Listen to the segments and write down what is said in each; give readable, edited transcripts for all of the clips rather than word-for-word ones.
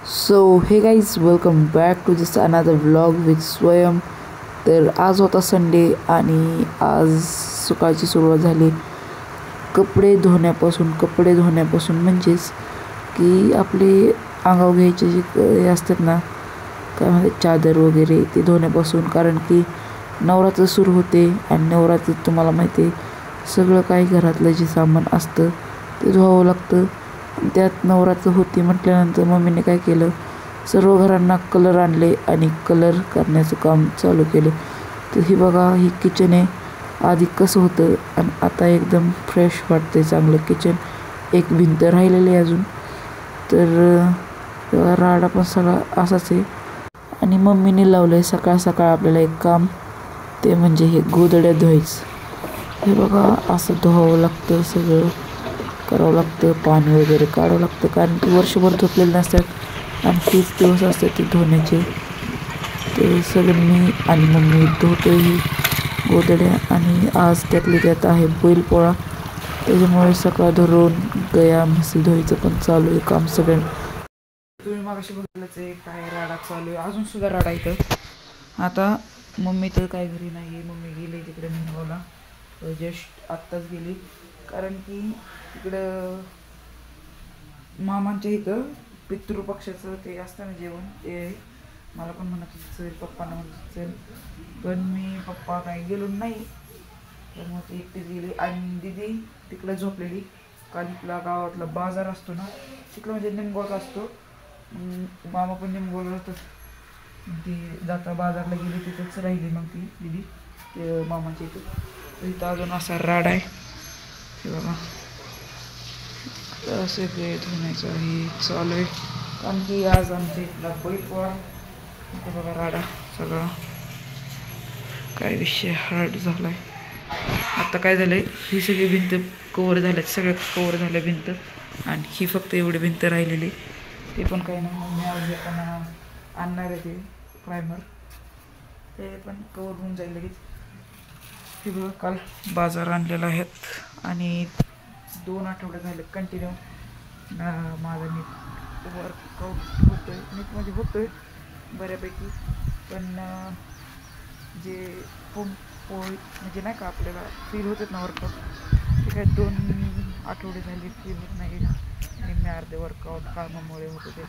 So hey guys, welcome back to this another vlog with स्वयं. तर आज होता संडे आणि आज सकाळची सुरुवात झाली कपडे धुण्यापासून म्हणजेच की आपले अंगावर घ्यायचे जे हे असतात ना, काय म्हणतात चादर वगैरे ते धुण्यापासून. कारण की नवरात्र सुरू होते आणि नवरात्रीत तुम्हाला माहिती आहे सगळं काही घरातलं जे सामान असतं ते धुवावं लागतं. त्यात नवरात्र होती म्हटल्यानंतर मम्मीने काय केलं, सर्व घरांना कलर आणले आणि कलर करण्याचं काम चालू केलं. तर ही बघा, ही किचन आहे. आधी कसं होतं आणि आता एकदम फ्रेश वाटतंय चांगलं किचन. एक भिंत राहिलेली आहे अजून. तर राडा पण सगळा असाच आहे. आणि मम्मीने लावलं आहे सकाळ सकाळ आपल्याला एक काम, ते म्हणजे हे गोधड्या धुवायचं. हे बघा असं धुवावं लागतं, सगळं करावं लागतं, पाणी वगैरे काढावं लागतं. कारण की वर्षभर धुतलेले नसतात आणि तीच दिवस असतात ते धुण्याचे. ते सगळं मी आणि मम्मी धुतो ही गोधड्या. आणि आज त्यात आहे बैलपोळा, त्याच्यामुळे सकाळ धरून गया म्हशी धुवायचं पण चालू आहे काम सगळं. तुम्ही मागाशी बघितलंच आहे काय राडा चालू आहे, अजून सुद्धा राडा इथं. आता मम्मी तर काय घरी नाही आहे, मम्मी गेली तिकडे निघावला, जस्ट आत्ताच गेली. कारण की तिकडं मामांच्या इथं पितृपक्षाचं ते असतं ना जेवण, ते मला पण म्हणत चल, पप्पांना म्हणत चल, पण मी पप्पा काही गेलो नाही. तर मग ती एकटीच गेली आणि दिदी तिकडं झोपलेली. काल इथला गावातला बाजार असतो ना, तिकडं म्हणजे निमगोळचा असतो. मामा पण निमगोळला होतं, ती जाता बाजारला गेली, तिथंच राहिली मग ती दिदी ते मामाच्या इथं. इथं अजून असा राडा आहे हे बघा. तर असं ते धुण्याचं हे चालू आहे. कारण की आज आमच्या इथला बैलपोळा. इथे बघा राडा सगळा, काय विषय हार्ड झाला आहे. आता काय झालं आहे, ही सगळी भिंत कवर झाल्यात, सगळं कवर झालं भिंत. आणि ही फक्त एवढी भिंत राहिलेली, ते पण काही नाही. मी आज येताना आणणार आहे ते प्रायमर, ते पण कवर होऊन जाईल लगेच. हे बघा काल बाजार आणलेला आहेत आणि 2 आठवडे झाले कंटिन्यू माझा नीट वर्कआउट होतो आहे. नीट म्हणजे होतो आहे बऱ्यापैकी. पण जे पोळी म्हणजे नाही का आपल्याला फील होतात ना वर्कआउट, ते काय 2 आठवडे झाले फील होत नाही. निम्मे अर्धे वर्कआउट कामामुळे होत होते.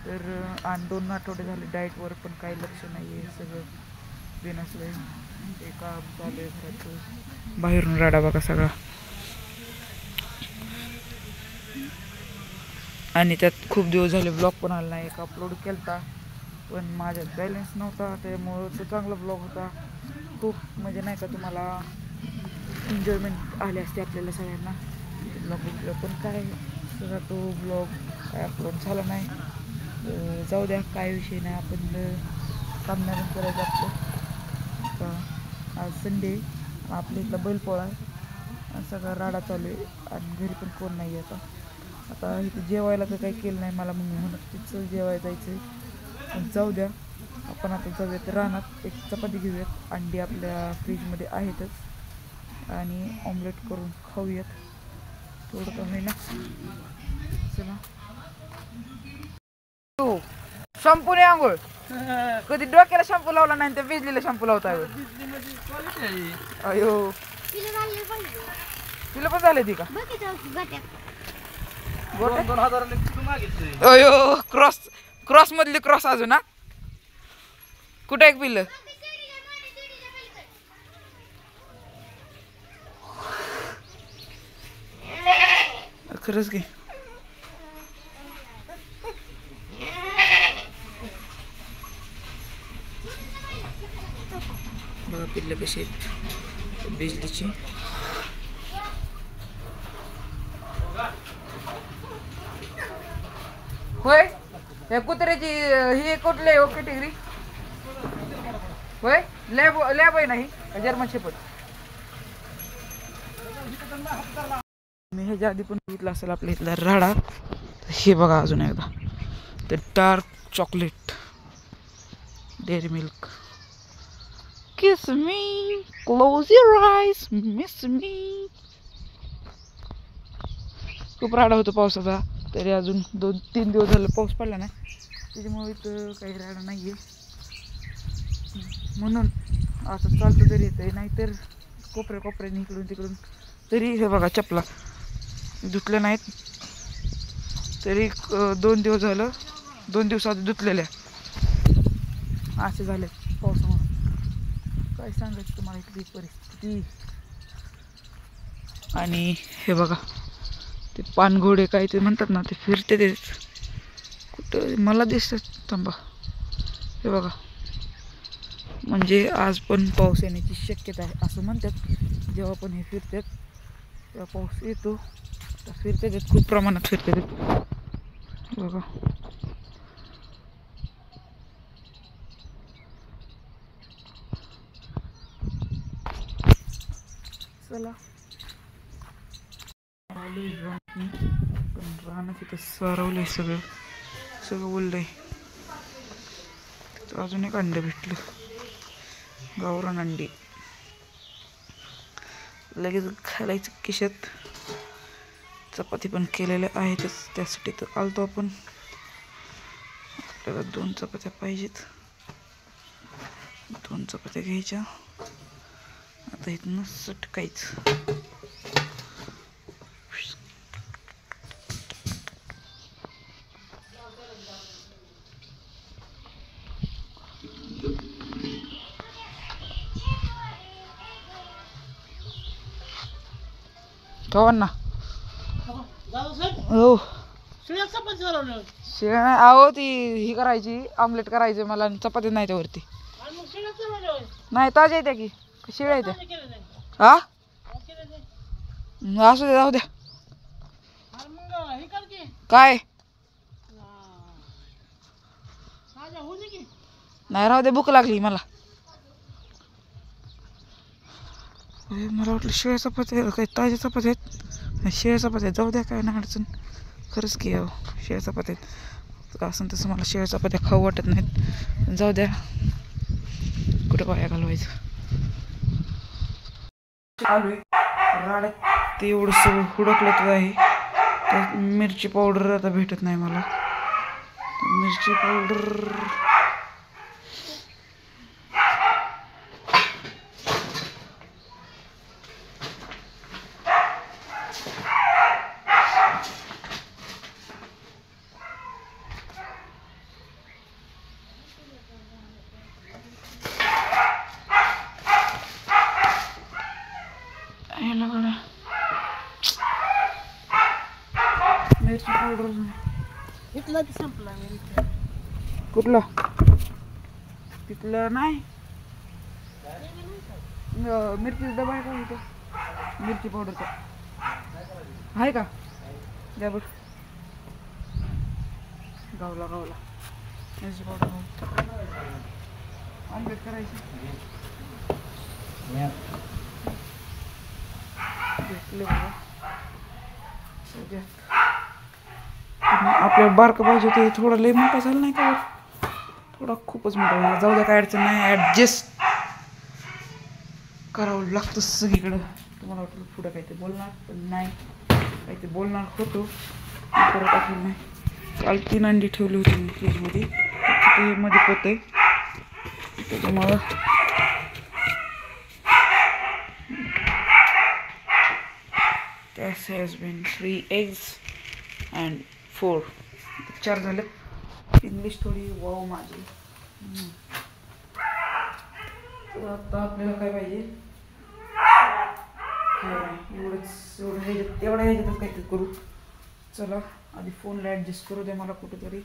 तर आणि 2 आठवडे झाले डाएटवर पण काही लक्ष नाही आहे, सगळं बिनसलं आहे. ते काम चालू आहे घरात, बाहेरून राडा बघा सगळा. आणि त्यात खूप दिवस झाले ब्लॉग पण आला नाही. एक अपलोड केला पण माझ्यात बॅलन्स नव्हता, त्यामुळं तो चांगला ब्लॉग होता. खूप म्हणजे नाही का तुम्हाला एन्जॉयमेंट आले असते आपल्याला सगळ्यांना ब्लॉग बघितलं. पण काय सगळा तो ब्लॉग काय अपलोड झाला नाही. जाऊ द्या, काय विषय नाही, आपण सामना करायचं आपलं. आज संडे, आपल्या इथला बैलपोळा आहे, सगळा राडा चालू आहे आणि घरी पण कोण नाही आहे. आता इथं जेवायला तर काही केलं नाही, मला मम्मी म्हणत तिथं जेवायला जायचं आहे. पण जाऊ द्या, आपण आता जाऊयात रानात, एक चपाती घेऊयात, अंडी आपल्या फ्रीजमध्ये आहेतच, आणि ऑमलेट करून खाऊयात. थोडं कमी ना, चला. हो, शॅम्पूने आंघोळ कधी डोक्याला शॅम्पू लावला नाही, त्या बिजलीला शॅम्पू लावता. अयो, तिला पण झाले ती का? अयो, क्रॉस मधली क्रॉस अजून ना कुठे एक पिल्ल. खरंच की बघा पिल्ल कशी आहेत बिजलीची. होय, या कुत्र्याची ही कुठली हो कॅटेगरी होय? लॅब आहे नाही जर्मन शेपर्ड. मी ह्याच्या आधी पण बघितलं असेल आपल्या इथला राडा. हे बघा अजून एकदा, ते dark chocolate dairy milk. Kiss me, close your eyes, miss मी. खूप राडा होतो पावसाचा. तरी अजून 2-3 दिवस झालं पाऊस पडला नाही, त्याच्यामुळे इथं काही राडा नाही आहे. म्हणून असं चालतं तरी येतं, नाहीतर कोपऱ्याने इकडून तिकडून. तरी हे बघा चपला धुतल्या नाहीत, तरी 2 दिवस झालं, 2 दिवसाआधी धुतलेल्या असे झाले पावसामुळे. काय सांगायचं तुम्हाला इथली परिस्थिती. आणि हे बघा ते पानघोडे काय ते म्हणतात ना, ते फिरते ते कुठं मला दिसतात. थांबा, हे बघा, म्हणजे आज पण पाऊस येण्याची शक्यता आहे असं म्हणतात. जेव्हा पण हे फिरतात तेव्हा पाऊस येतो. फिरतात, खूप प्रमाणात फिरतात बघा. चला पण राहणं तिथं सरवलंय, सगळं बोललंय. तिथं अजून एक अंडे भेटलं, गावरान अंडी. लगेच घालायचं खिशात. चपाती पण केलेल्या आहेतच, त्यासाठी तर आलतो आपण. आपल्याला 2 चपात्या पाहिजेत, 2 चपात्या घ्यायच्या. आता इथनं सटकायचं. ना हो, शिळ्या नाही आहो, ती ही करायची, आमलेट करायचे मला, आणि चपाती नाही त्यावरती. नाही ताज्या येत्या की शिळ्या येत्या. हा असू दे, जाऊ द्या. काय नाही, राहू दे, भूक लागली मला. मला वाटलं शिळ्या चपात्या काही ताज्या चपात्या आहेत. शिळ्या चपात्या जाऊ द्या, काय नाही अडचण. खरंच की हो, शिळ्या चपात्या आहेत. असं तसं मला शिळ्या चपात्या खाऊ वाटत नाहीत, जाऊ द्या, कुठं पाया घालवायचं. आलोय राड्यात, ते एवढं सगळं हुडकलं आहे. त्यात मिरची पावडर आता भेटत नाही मला. मिरची पावडर मिरची पावडर इथला संपला. कुठला तिथलं नाही. मिरची डबा आहे का इथं? मिरची पावडरचा आहे का? द्या बघ. गावला मिरची पावडर आमलेट करायची. घेतले बघा. आपल्याला बारकं पाहिजे होते, थोडं लय मोठा झाला नाही का? थोडा खूपच मोठा झाला. जाऊ द्या, काय अडचण नाही, ॲडजस्ट करावं लागतं सगळीकडं. तुम्हाला वाटलं पुढं काही ते बोलणार, पण नाही, काही ते बोलणार होतो, परत टाकलं नाही. काल 3 अंडी ठेवली होती मी फ्रीजमध्ये, ते मध्ये पोते, त्याच्यामुळं this has been 3 eggs and 4. 4 झाले. इंग्लिश थोडी वाव माझी. तर आता आपल्याला काय पाहिजे, एवढं ह्याच्यातच काहीतरी करू. चला आधी फोनला ॲडजस्ट करू द्या मला कुठेतरी.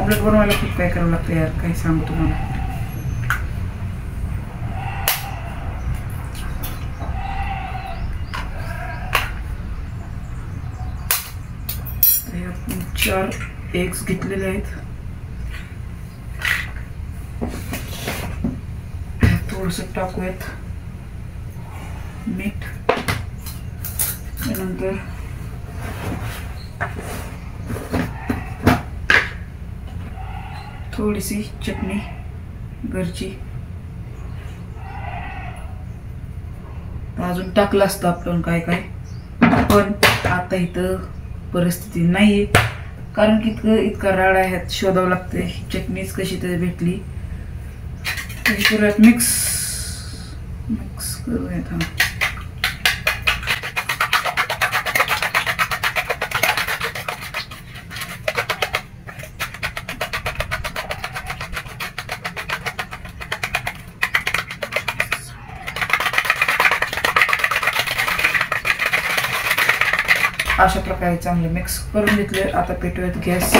ऑमलेट बनवायला खूप काय करावं लागतं यार, काही सांगू तुम्हाला. आपण 4 एग्स घेतलेले आहेत. थोडंसं टाकूयात मीठ, त्यानंतर थोडीशी चटणी घरची. अजून टाकलं असतं आपण काय काय, पण आता इथं परिस्थिती नाहीये, कारण की इतका राडा ह्यात शोधावं लागते. चटणीच कशी तरी भेटली तरी करूयात मिक्स करूयात. हा अशा प्रकारे चांगले मिक्स करून घेतले. आता पेटवूयात गॅस.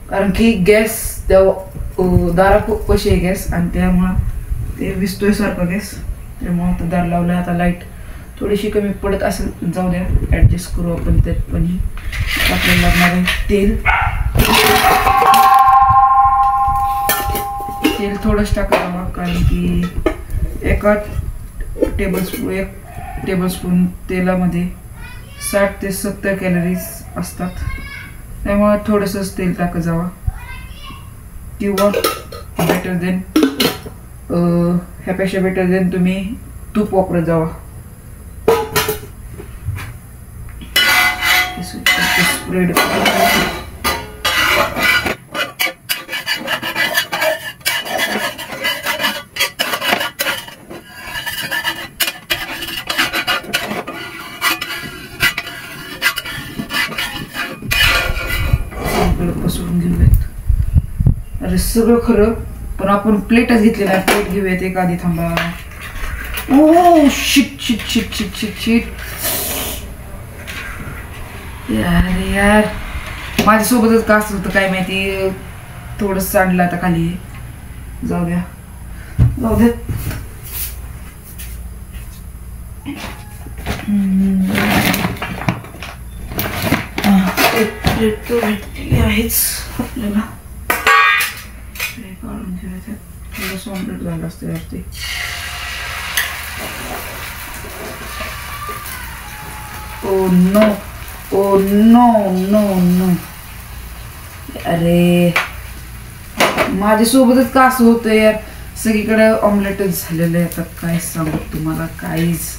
कारण की गॅस दारापाशी आहे गॅस, आणि त्यामुळं ते विजतोय सारखं गॅस, त्यामुळं आता दार लावलं. आता लाईट थोडीशी कमी पडत असेल, जाऊ द्या, ॲडजस्ट करू आपण त्यात. पण आपल्याला लागणार आहे तेल थोडंच टाकावं, कारण की 1 टेबलस्पून तेलामध्ये 60 ते 70 कॅलरीज असतात, त्यामुळे थोडंसंच तेल टाकत जावं. किंवा बेटर देन ह्यापेक्षा बेटर देन तुम्ही तूप वापरत जावा. स्प्रेड पसरून घेऊयात. अरे सगळं खरं, पण आपण प्लेटच घेतली नाही. प्लेट घेऊयात एक आधी, थांबा. Oh shit shit shit shit shit shit यार, माझ्यासोबतच का असं होतं काय माहिती. थोडंसं सांडलं आता खाली. जाऊ द्या. प्लेट तो भेटली आहेच आपल्याला. काढून ठेवायचं. थोडंसं ऑमलेट झालं असतं यार ते. Oh no. अरे माझ्यासोबतच का असं होतं यार, सगळीकडे ऑमलेटच झालेलं आहे. आता काय सांगू तुम्हाला, काहीच.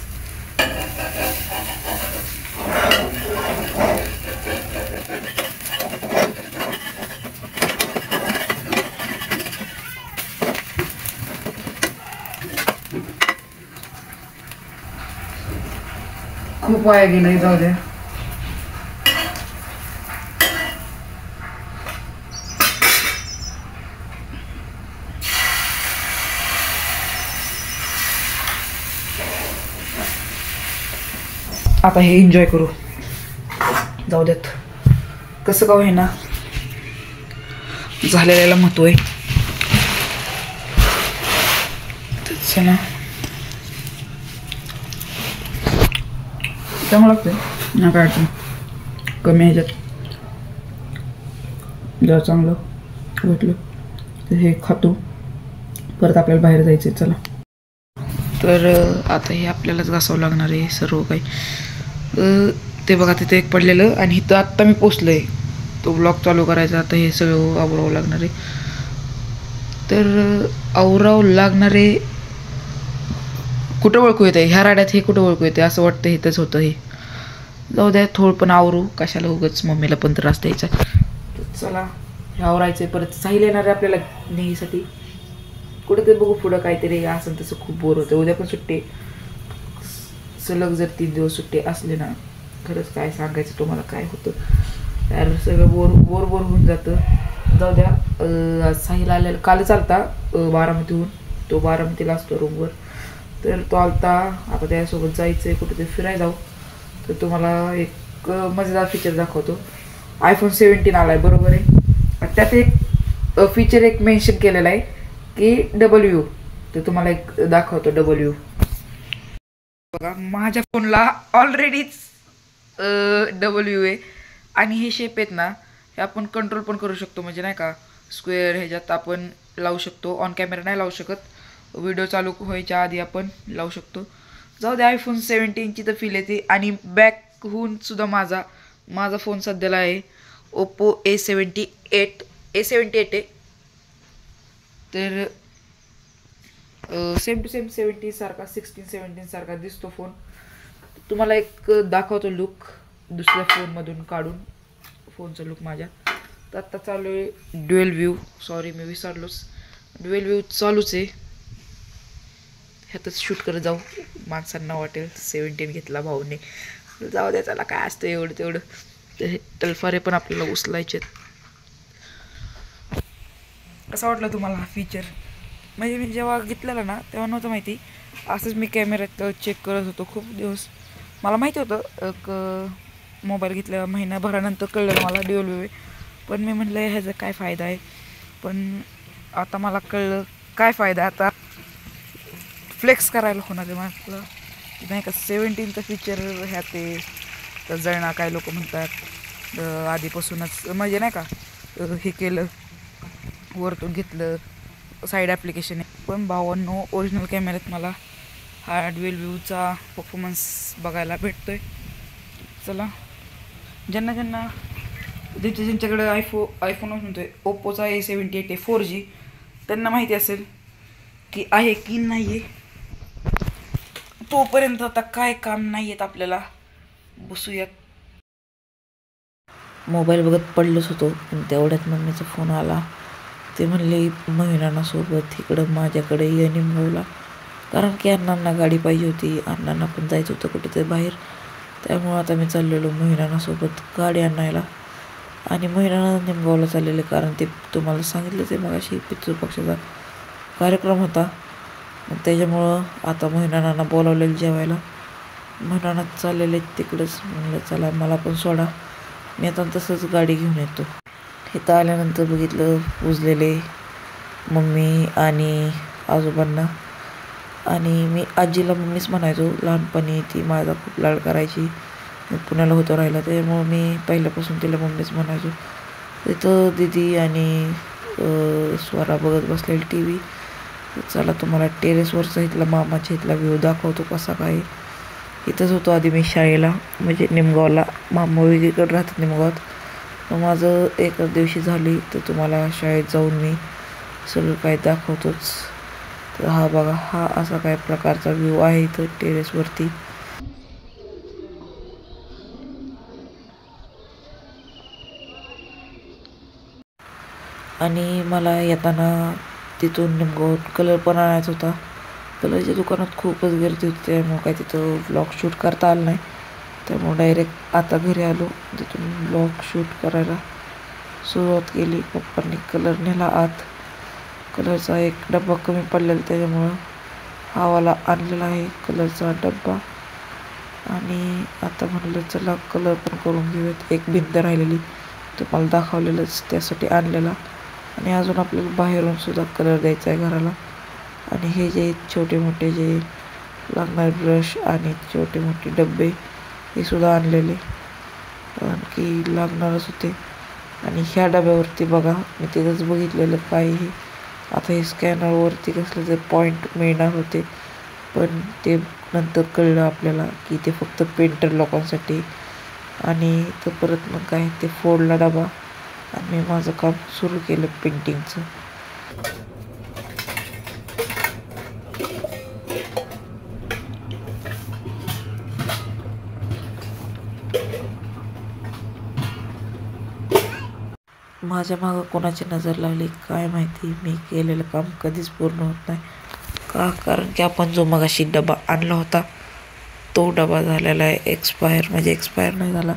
खूप वाया गेलंय, जाऊ द्या. आता हे एन्जॉय करू, जाऊ द्यात. कसं का होईना, झालेल्याला महत्व आहे. चला, चांगलं लागतंय ना, काय अडचण. कमी ह्याच्यात जर चांगलं भेटलं तर हे खातो. परत आपल्याला बाहेर जायचं आहे. चला, तर आता हे आपल्यालाच घासावं लागणार आहे सर्व काही. ते बघा तिथे एक पडलेलं, आणि इथं आत्ता मी पोचलोय. तो ब्लॉग चालू करायचा, आता हे सगळं आवरावं लागणार आहे. तर आवरावं लागणार आहे. कुठं ओळखू येते ह्या राड्यात, हे कुठं ओळखू येते असं वाटतं. इथंच होतं हे. जाऊ द्या, थोडं पण आवरू, कशाला उगाच मम्मीला पण त्रास द्यायचा. चला, हे आवरायचं आहे. परत साहिल येणार आहे आपल्याला नेहमीसाठी. कुठं ते बघू पुढं काहीतरी असं तसं. खूप बोर होतं. उद्या पण सुट्टी, सलग जर 3 दिवस सुट्टी असले ना, खरंच काय सांगायचं तुम्हाला काय होतं यार, सगळं बोर होऊन जातं. जाऊ द्या. साहिल आलेला कालच आलता बारामतीहून. तो बारामतीला असतो रूमवर. तर तो आलता, आता त्यासोबत जायचं आहे कुठेतरी फिरायला जाऊ. तर तुम्हाला एक मजेदार फीचर दाखवतो. iPhone 17 आला आहे बरोबर आहे. त्यात एक फीचर एक मेन्शन केलेलं आहे की W. तर तुम्हाला एक दाखवतो W. बघा माझ्या फोनला ऑलरेडीच W आहे. आणि हे शेप आहेत ना, हे आपण कंट्रोल पण करू शकतो. म्हणजे नाही का स्क्वेअर ह्याच्यात आपण लावू शकतो. ऑन कॅमेरा नाही लावू शकत, व्हिडिओ चालू व्हायच्या आधी आपण लावू शकतो. जाऊ दे, iPhone 17ची तर फील येते. आणि बॅकहून सुद्धा माझा फोन सध्याला आहे ओप्पो A78 आहे. तर सेम टू सेम 70 सारखा 16-17 सारखा दिसतो फोन. तुम्हाला एक दाखवतो लुक दुसऱ्या फोनमधून काढून फोनचा लुक माझ्या. तर आत्ता चालू आहे ड्युएल व्ह्यू. सॉरी मी विसरलोच, ड्युएल व्ह्यू चालूच आहे. ह्यातच शूट करत जाऊ. माणसांना वाटेल 17 घेतला भाऊने, जाऊ द्या त्याला काय असतं एवढं तेवढं. ते टलफारे पण आपल्याला उचलायचे. कसं वाटलं तुम्हाला हा फीचर? म्हणजे मी जेव्हा घेतलेला ना तेव्हा नव्हतं माहिती. असंच मी कॅमेऱ्यात चेक करत होतो खूप दिवस. मला माहिती होतं एक मोबाईल घेतल्या महिन्याभरानंतर कळलं मला ड्युअल व्ह्यू आहे. पण मी म्हटलं ह्याचा काय फायदा आहे. पण आता मला कळलं काय फायदा. आता फ्लेक्स करायला होणार आहे म्हटलं नाही का. 17चं फीचर ह्या ते तर जळणा काय लोक म्हणतात आधीपासूनच. म्हणजे नाही का हे केलं, वरतून घेतलं, साईड ॲप्लिकेशन आहे. पण भावांनो ओरिजिनल कॅमेऱ्यात मला हा ड्युएल व्ह्यूचा परफॉर्मन्स बघायला भेटतोय. चला, ज्यांच्याकडे आयफोन म्हणतोय ओप्पोचा A78 आहे 4G, त्यांना माहिती असेल की आहे की नाही आहे. तोपर्यंत आता काय काम नाही आहेत आपल्याला, बसूयात. मोबाईल बघत पडलोच होतो, पण तेवढ्यात मम्मीचा फोन आला. ते म्हणले महिनानासोबत इकडं माझ्याकडे ये निमगावला, कारण की अण्णांना गाडी पाहिजे होती. अण्णांना पण जायचं होतं कुठेतरी बाहेर. त्यामुळं आता मी चाललेलो महिनानासोबत गाडी आणायला. आणि महिनाना निमगावला चाललेले, कारण ते तुम्हाला सांगितलं ते मगाशी पितृपक्षाचा कार्यक्रम होता. मग त्याच्यामुळं आता महिनाना बोलावलेलं जेवायला. महिनाना चाललेले तिकडंच. म्हणलं चला मला पण सोडा, मी आता तसंच गाडी घेऊन येतो. इथं आल्यानंतर बघितलं पुजलेले मम्मी आणि आजोबांना. आणि मी आजीला मम्मीच म्हणायचो लहानपणी. ती माझा खूप लाड करायची. मी पुण्याला होतो राहिला, त्यामुळं मी पहिल्यापासून तिला मम्मीच म्हणायचो. तिथं दीदी आणि स्वरा बघत बसलेली TV. चला तुम्हाला टेरेसवरचा इथला मामाच्या इथला व्ह्यू दाखवतो कसा काय. इथंच होतो आधी मी शाळेला, म्हणजे निमगावला. मामा वेगळीकडे राहतात निमगावात. मग माझं एकाच दिवशी झाली तर तुम्हाला शाळेत जाऊन मी सगळं काय दाखवतोच. तर हा बघा, हा असा काय प्रकारचा व्ह्यू आहे इथं टेरेसवरती. आणि मला येताना तिथून निमगावात कलर पण आणायचा होता. कलरच्या दुकानात खूपच गर्दी होती, त्यामुळं काय तिथं ब्लॉग शूट करता आलं नाही. त्यामुळं डायरेक्ट आता घरी आलो. तिथून ब्लॉग शूट करायला सुरुवात केली. पप्पांनी कलर नेला आत. कलरचा एक डब्बा कमी पडलेला, त्याच्यामुळं हावाला आणलेला आहे कलरचा डब्बा. आणि आता म्हणलं चला कलर पण करून घेऊयात. एक भिंत राहिलेली तुम्हाला दाखवलेलंच, त्यासाठी आणलेला. आणि अजून आपल्याला बाहेरून सुद्धा कलर द्यायचा आहे घराला. आणि हे जे छोटे मोठे जे लागणारे ब्रश आणि छोटे मोठे डबे हे सुद्धा आणलेले, कारण की लागणारच होते. आणि ह्या डब्यावरती बघा, मी तिथंच बघितलेलं काय हे. आता हे स्कॅनरवरती कसलं ते पॉईंट मिळणार होते, पण ते नंतर कळलं आपल्याला की ते फक्त पेंटर लोकांसाठी. आणि तर परत मग काय ते फोडला डबा आणि मी माझं काम सुरू केलं पेंटिंगचं. माझ्या मागं कोणाची नजर लागली काय माहिती. मी केलेलं काम कधीच पूर्ण होत नाही का, कारण की आपण जो मगाशी डबा आणला होता तो डबा झालेला आहे एक्सपायर. म्हणजे एक्सपायर नाही झाला,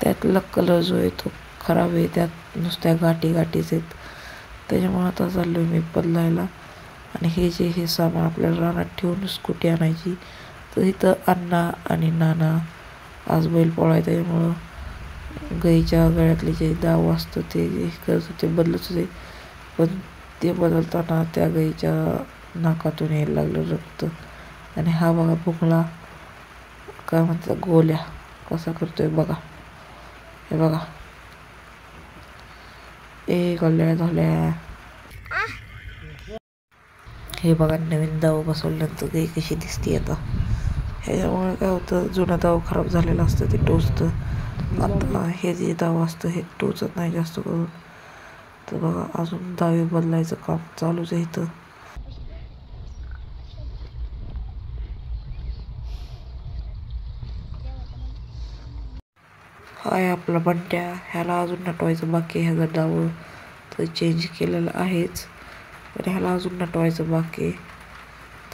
त्यातला कलर जो आहे तो खराब आहे. त्यात नुसत्या गाठीच आहेत. त्याच्यामुळं आता चाललो आहे मी बदलायला. आणि हे सामान आपल्याला रानात ठेवून स्कूटी आणायची. तर इथं अण्णा आणि नाना आज बैल पोळाय त्यामुळं गाईच्या गळ्यातले जे दाव असतं ते जे करत होते बदलत होते. पण ते बदलताना त्या गाईच्या नाकातून यायला लागलं रक्त. आणि हा बघा बुकला काय म्हणतात गोल्या कसा करतोय बघा. हे बघा गोल्या झाल्या. हे बघा नवीन दाव बसवल्यानंतर गाई कशी दिसते आता. ह्याच्यामुळे काय होतं जुना दाव खराब झालेलं असतं ते टोचतं. आता हे जे दाव असतं हे टोचत नाही जास्त करून. तर बघा अजून दावे बदलायचं काम चालूच आहे इथं. हाय आपला बंट्या. ह्याला अजून नटवायचं बाकी आहे. ह्याचं दाव तर चेंज केलेलं आहेच पण ह्याला अजून नटवायचं बाकी आहे.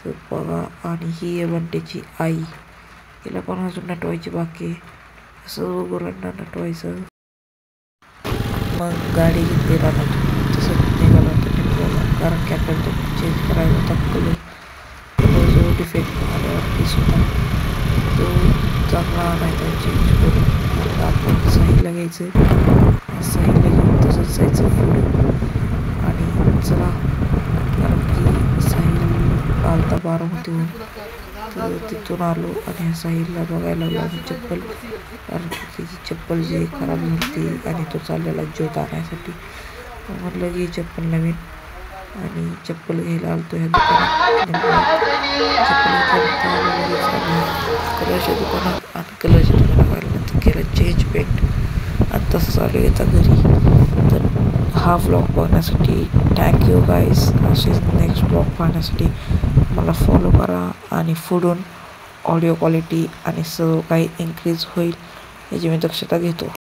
तर बघा आणि ही आहे बंट्याची आई. हिला पण अजून नटवायची बाकी आहे. असं गुरांना नटवायचं. मग गाडी घेतली रानात तसं निघाला होता टिपवाला. कारण की आपल्याला तो चेंज करायचा होता कलर जो डिफेक्ट आल्यावरतीच होता तो चांगला आणायचा चेंज करून. आता आपण साईला घ्यायचं आहे. साईला घेऊन तसंच जायचं पुढं. आणि चला कारण की साहिल आलता बारामतीहून तर तिथून आलो आणि ह्या साहिलला बघायला लागलो आम्ही चप्पल. कारण की त्याची चप्पल जी खराब होती आणि तो चाललेला ज्योत आणायसाठी. म्हटलं की चप्पल नवीन आणि चप्पल घ्यायला आलतो ह्या दुकानात. कलरच्या दुकानात आणि कलरच्या दुकानात आल्यानंतर केलं चेंज पेंट आणि तसं चालू येतं घरी. तर हा व्लॉग बघण्यासाठी थँक्यू गाईस. असेच नेक्स्ट व्लॉग पाहण्यासाठी मला फॉलो करा आणि पुढून ऑडिओ क्वालिटी आणि सर्व काही इन्क्रीज होईल याची मी दक्षता घेतो.